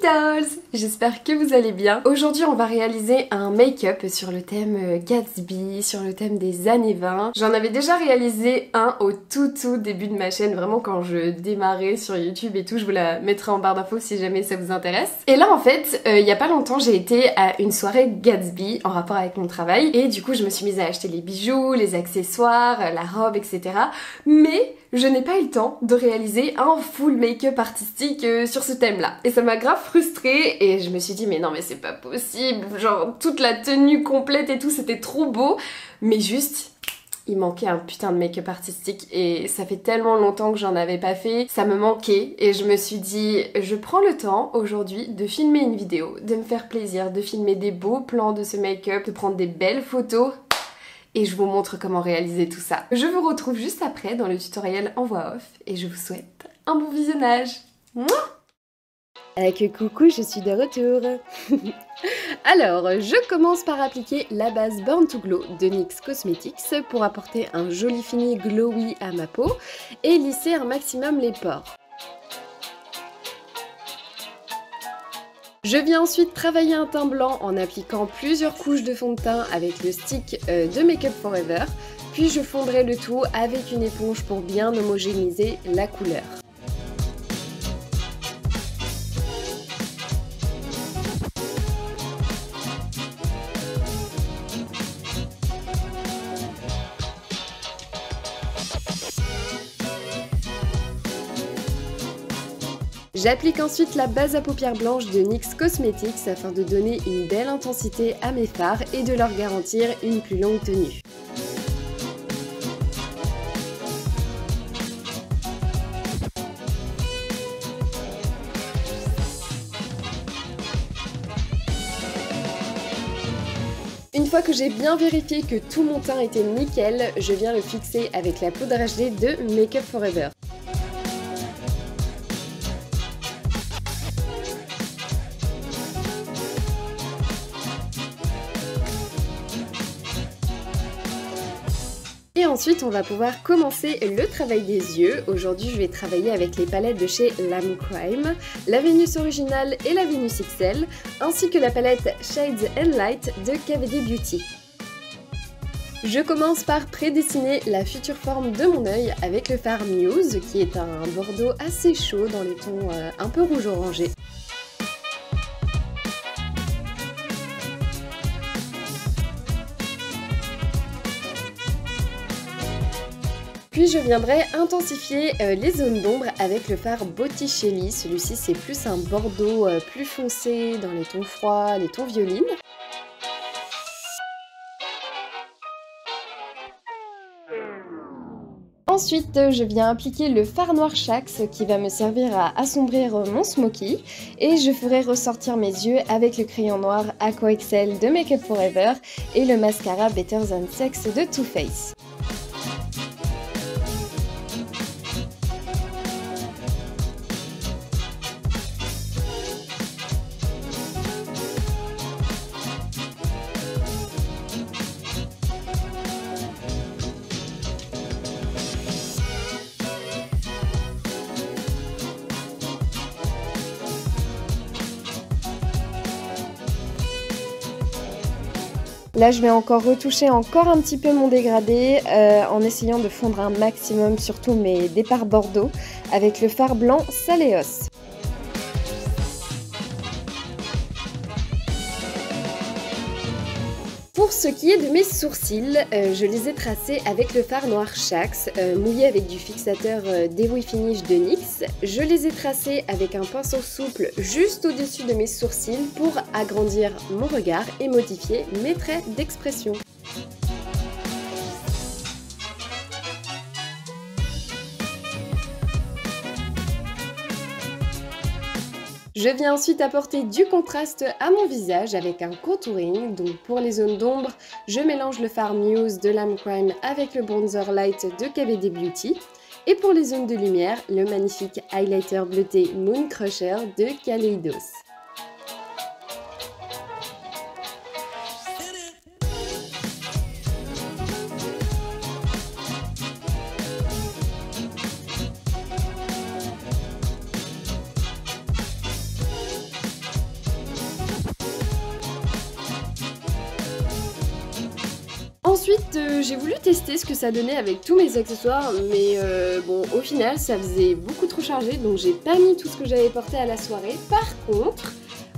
Dolls! J'espère que vous allez bien. Aujourd'hui on va réaliser un make-up sur le thème Gatsby, sur le thème des années 20. J'en avais déjà réalisé un au tout début de ma chaîne, vraiment quand je démarrais sur YouTube et tout, je vous la mettrai en barre d'infos si jamais ça vous intéresse. Et là en fait, il y a pas longtemps j'ai été à une soirée Gatsby en rapport avec mon travail et du coup je me suis mise à acheter les bijoux, les accessoires, la robe, etc. Mais je n'ai pas eu le temps de réaliser un full make-up artistique sur ce thème-là. Et ça m'a grave frustrée et je me suis dit mais non mais c'est pas possible, genre toute la tenue complète et tout c'était trop beau, mais juste il manquait un putain de make-up artistique et ça fait tellement longtemps que j'en avais pas fait, ça me manquait et je me suis dit je prends le temps aujourd'hui de filmer une vidéo, de me faire plaisir, de filmer des beaux plans de ce make-up, de prendre des belles photos et je vous montre comment réaliser tout ça. Je vous retrouve juste après dans le tutoriel en voix off et je vous souhaite un bon visionnage. Mouah! Coucou, je suis de retour. Alors, je commence par appliquer la base Born to Glow de NYX Cosmetics pour apporter un joli fini glowy à ma peau et lisser un maximum les pores. Je viens ensuite travailler un teint blanc en appliquant plusieurs couches de fond de teint avec le stick de Make Up For Ever, puis je fondrai le tout avec une éponge pour bien homogénéiser la couleur. J'applique ensuite la base à paupières blanches de NYX Cosmetics afin de donner une belle intensité à mes fards et de leur garantir une plus longue tenue. Une fois que j'ai bien vérifié que tout mon teint était nickel, je viens le fixer avec la poudre HD de Make Up For Ever. Et ensuite on va pouvoir commencer le travail des yeux. Aujourd'hui je vais travailler avec les palettes de chez Lame Crime, la Vénus originale et la Vénus XL, ainsi que la palette Shades and Light de KVD Beauty. Je commence par prédessiner la future forme de mon œil avec le fard Muse, qui est un bordeaux assez chaud dans les tons un peu rouge-orangé. Puis je viendrai intensifier les zones d'ombre avec le fard Botticelli. Celui-ci c'est plus un bordeaux plus foncé dans les tons froids, les tons violines. Ensuite, je viens appliquer le fard noir Shax qui va me servir à assombrir mon smoky et je ferai ressortir mes yeux avec le crayon noir Aqua XL de Make Up For Ever et le mascara Better Than Sex de Too Faced. Là je vais encore retoucher encore un petit peu mon dégradé en essayant de fondre un maximum surtout mes départs bordeaux avec le fard blanc Saléos. Pour ce qui est de mes sourcils, je les ai tracés avec le fard noir Shax, mouillé avec du fixateur Dewy Finish de NYX. Je les ai tracés avec un pinceau souple juste au-dessus de mes sourcils pour agrandir mon regard et modifier mes traits d'expression. Je viens ensuite apporter du contraste à mon visage avec un contouring. Donc pour les zones d'ombre, je mélange le fard Muse de Lame Crime avec le bronzer light de KVD Beauty. Et pour les zones de lumière, le magnifique highlighter bleuté Moon Crusher de Kaleidos. j'ai voulu tester ce que ça donnait avec tous mes accessoires, mais bon, au final, ça faisait beaucoup trop chargé, donc j'ai pas mis tout ce que j'avais porté à la soirée. Par contre,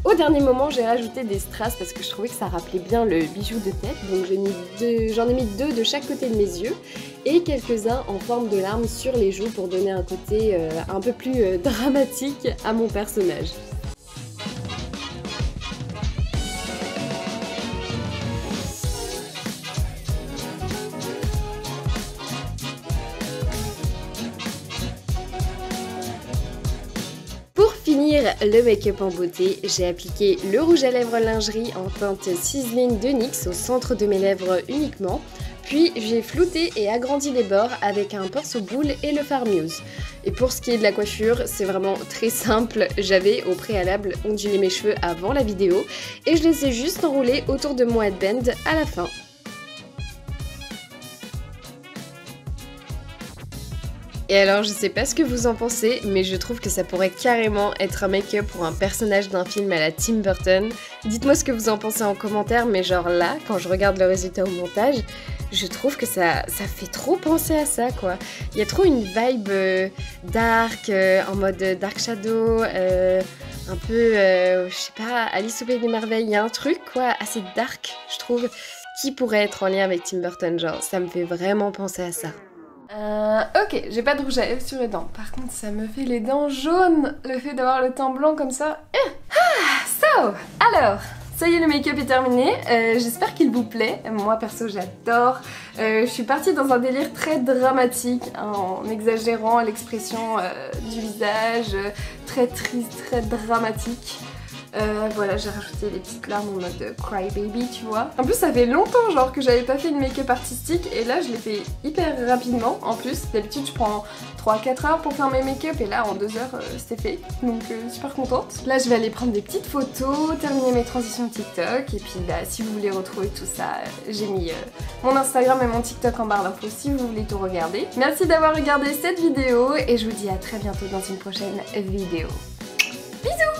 au dernier moment, j'ai rajouté des strass parce que je trouvais que ça rappelait bien le bijou de tête, donc j'en ai mis 2 de chaque côté de mes yeux et quelques-uns en forme de larmes sur les joues pour donner un côté un peu plus dramatique à mon personnage. Pour finir le make-up en beauté, j'ai appliqué le rouge à lèvres lingerie en teinte Sizzling de NYX au centre de mes lèvres uniquement. Puis j'ai flouté et agrandi les bords avec un pinceau boule et le fard Muse. Et pour ce qui est de la coiffure, c'est vraiment très simple. J'avais au préalable ondulé mes cheveux avant la vidéo et je les ai juste enroulés autour de mon headband à la fin. Et alors je sais pas ce que vous en pensez, mais je trouve que ça pourrait carrément être un make-up pour un personnage d'un film à la Tim Burton. Dites-moi ce que vous en pensez en commentaire, mais genre là, quand je regarde le résultat au montage, je trouve que ça fait trop penser à ça quoi. Il y a trop une vibe dark, en mode dark shadow, un peu, je sais pas, Alice au Pays des Merveilles, il y a un truc quoi, assez dark je trouve, qui pourrait être en lien avec Tim Burton, genre ça me fait vraiment penser à ça. Ok, j'ai pas de rouge à lèvres sur les dents. Par contre, ça me fait les dents jaunes, le fait d'avoir le teint blanc comme ça. Alors, ça y est, le make-up est terminé. J'espère qu'il vous plaît. Moi, perso, j'adore. Je suis partie dans un délire très dramatique, hein, en exagérant l'expression du visage, très triste, très dramatique. Voilà, j'ai rajouté des petites larmes en mode cry baby, tu vois. En plus, ça fait longtemps genre que j'avais pas fait de make-up artistique et là, je l'ai fait hyper rapidement. En plus, d'habitude, je prends 3-4 heures pour faire mes make-up et là, en 2 heures, c'était fait. Donc, super contente. Là, je vais aller prendre des petites photos, terminer mes transitions TikTok et puis, bah, si vous voulez retrouver tout ça, j'ai mis mon Instagram et mon TikTok en barre d'infos si vous voulez tout regarder. Merci d'avoir regardé cette vidéo et je vous dis à très bientôt dans une prochaine vidéo. Bisous!